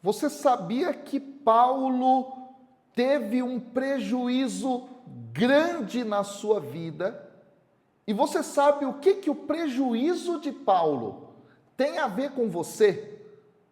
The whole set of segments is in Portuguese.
Você sabia que Paulo teve um prejuízo grande na sua vida? E você sabe o que o prejuízo de Paulo tem a ver com você?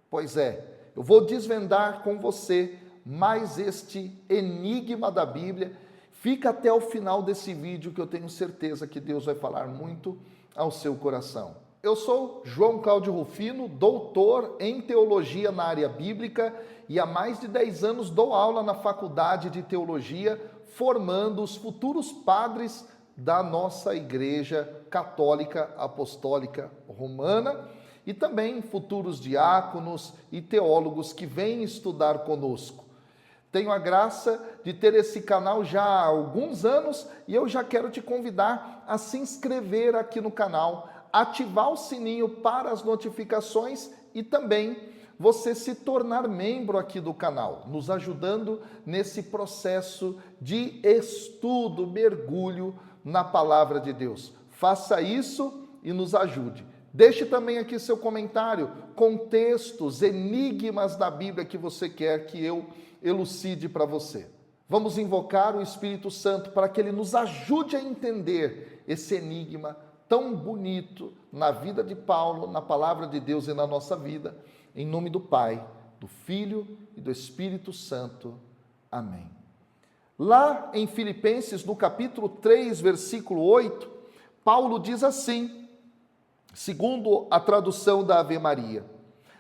Pois é, eu vou desvendar com você mais este enigma da Bíblia. Fica até o final desse vídeo que eu tenho certeza que Deus vai falar muito ao seu coração. Eu sou João Cláudio Rufino, doutor em teologia na área bíblica e há mais de 10 anos dou aula na faculdade de teologia, formando os futuros padres da nossa Igreja Católica Apostólica Romana e também futuros diáconos e teólogos que vêm estudar conosco. Tenho a graça de ter esse canal já há alguns anos e eu já quero te convidar a se inscrever aqui no canal, ativar o sininho para as notificações e também você se tornar membro aqui do canal, nos ajudando nesse processo de estudo, mergulho na palavra de Deus. Faça isso e nos ajude. Deixe também aqui seu comentário com textos, enigmas da Bíblia que você quer que eu elucide para você. Vamos invocar o Espírito Santo para que ele nos ajude a entender esse enigma tão bonito na vida de Paulo, na palavra de Deus e na nossa vida. Em nome do Pai, do Filho e do Espírito Santo. Amém. Lá em Filipenses, no capítulo 3, versículo 8, Paulo diz assim, segundo a tradução da Ave Maria: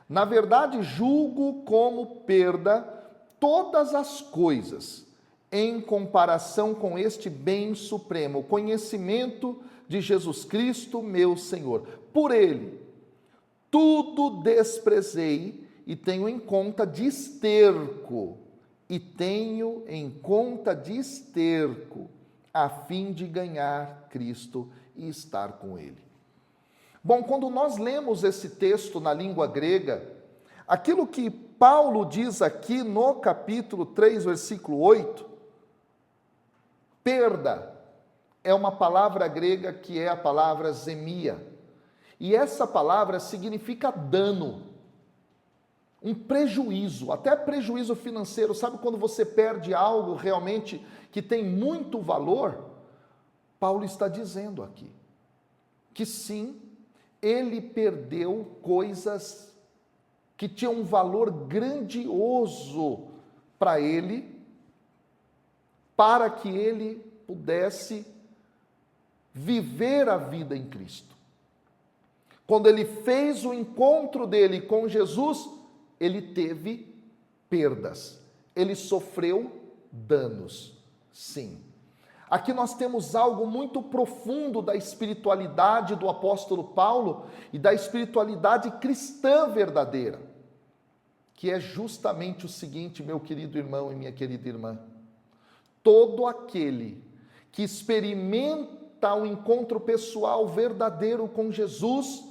na verdade, julgo como perda todas as coisas, em comparação com este bem supremo, o conhecimento de Jesus Cristo, meu Senhor. Por ele, tudo desprezei e tenho em conta de esterco, a fim de ganhar Cristo e estar com ele. Bom, quando nós lemos esse texto na língua grega, aquilo que Paulo diz aqui no capítulo 3, versículo 8, perda, é uma palavra grega que é a palavra zemia. E essa palavra significa dano, um prejuízo, até prejuízo financeiro. Sabe quando você perde algo realmente que tem muito valor? Paulo está dizendo aqui que sim, ele perdeu coisas que tinham um valor grandioso para ele, para que ele pudesse viver a vida em Cristo. Quando ele fez o encontro dele com Jesus, ele teve perdas, ele sofreu danos, sim. Aqui nós temos algo muito profundo da espiritualidade do apóstolo Paulo e da espiritualidade cristã verdadeira, que é justamente o seguinte, meu querido irmão e minha querida irmã: todo aquele que experimenta um encontro pessoal verdadeiro com Jesus,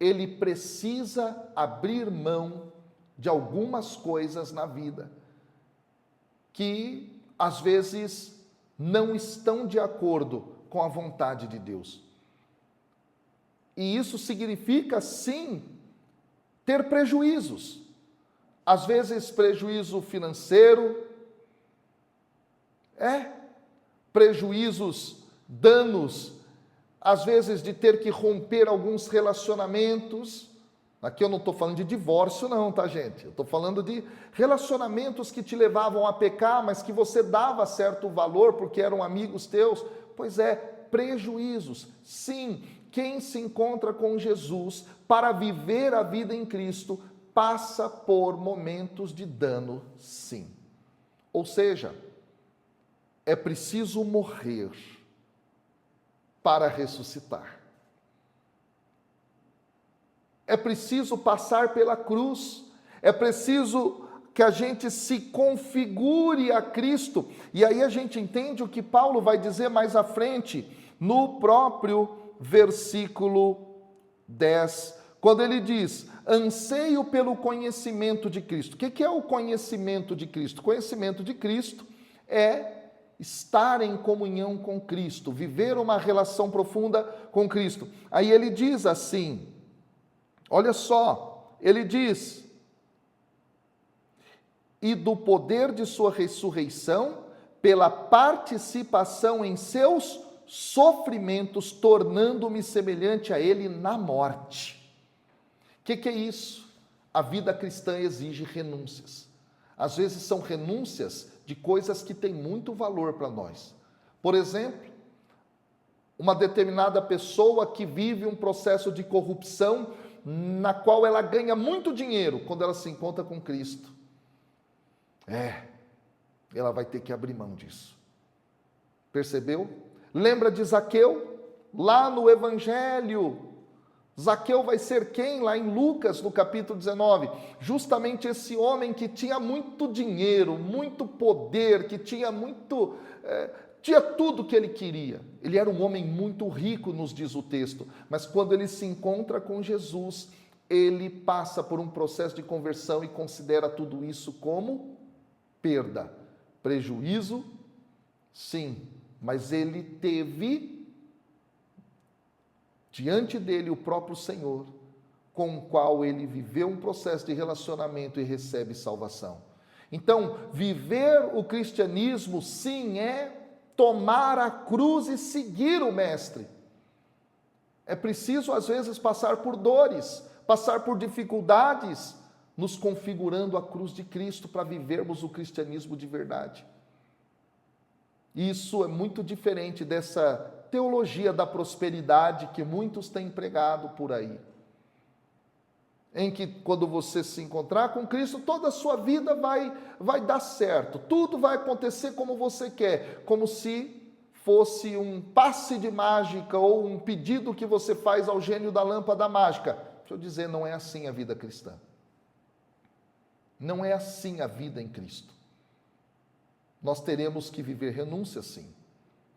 ele precisa abrir mão de algumas coisas na vida que às vezes não estão de acordo com a vontade de Deus. E isso significa, sim, ter prejuízos. Às vezes prejuízo financeiro, prejuízos, danos, às vezes de ter que romper alguns relacionamentos. Aqui eu não estou falando de divórcio não, tá, gente? Eu estou falando de relacionamentos que te levavam a pecar, mas que você dava certo valor porque eram amigos teus. Pois é, prejuízos. Sim, quem se encontra com Jesus para viver a vida em Cristo passa por momentos de dano, sim. Ou seja, é preciso morrer para ressuscitar. É preciso passar pela cruz, é preciso que a gente se configure a Cristo. E aí a gente entende o que Paulo vai dizer mais à frente, no próprio versículo 10, quando ele diz: anseio pelo conhecimento de Cristo. O que é o conhecimento de Cristo? O conhecimento de Cristo é estar em comunhão com Cristo, viver uma relação profunda com Cristo. Aí ele diz assim, olha só, ele diz: e do poder de sua ressurreição, pela participação em seus sofrimentos, tornando-me semelhante a ele na morte. O que é isso? A vida cristã exige renúncias. Às vezes são renúncias de coisas que têm muito valor para nós. Por exemplo, uma determinada pessoa que vive um processo de corrupção na qual ela ganha muito dinheiro quando ela se encontra com Cristo. Ela vai ter que abrir mão disso. Percebeu? Lembra de Zaqueu? Lá no Evangelho. Zaqueu vai ser quem? Lá em Lucas, no capítulo 19. Justamente esse homem que tinha muito dinheiro, muito poder, que tinha tudo que ele queria. Ele era um homem muito rico, nos diz o texto. Mas quando ele se encontra com Jesus, ele passa por um processo de conversão e considera tudo isso como perda. Prejuízo, sim, mas ele teve diante dele o próprio Senhor, com o qual ele viveu um processo de relacionamento e recebe salvação. Então, viver o cristianismo, sim, é tomar a cruz e seguir o Mestre. É preciso, às vezes, passar por dores, passar por dificuldades, nos configurando a cruz de Cristo para vivermos o cristianismo de verdade. Isso é muito diferente dessa teologia da prosperidade que muitos têm pregado por aí. Em que quando você se encontrar com Cristo, toda a sua vida vai dar certo. Tudo vai acontecer como você quer, como se fosse um passe de mágica ou um pedido que você faz ao gênio da lâmpada mágica. Deixa eu dizer, não é assim a vida cristã. Não é assim a vida em Cristo. Nós teremos que viver renúncia, sim.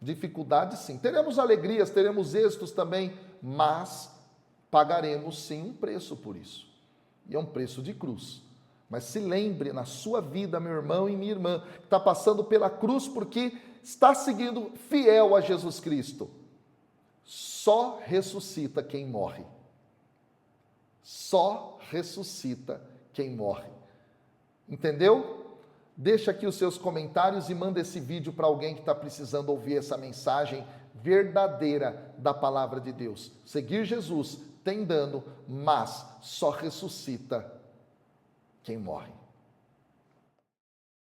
Dificuldades, sim. Teremos alegrias, teremos êxitos também, mas pagaremos, sim, um preço por isso. E é um preço de cruz. Mas se lembre na sua vida, meu irmão e minha irmã, que está passando pela cruz porque está seguindo fiel a Jesus Cristo. Só ressuscita quem morre. Só ressuscita quem morre. Entendeu? Deixa aqui os seus comentários e manda esse vídeo para alguém que está precisando ouvir essa mensagem verdadeira da palavra de Deus. Seguir Jesus tem dano, mas só ressuscita quem morre.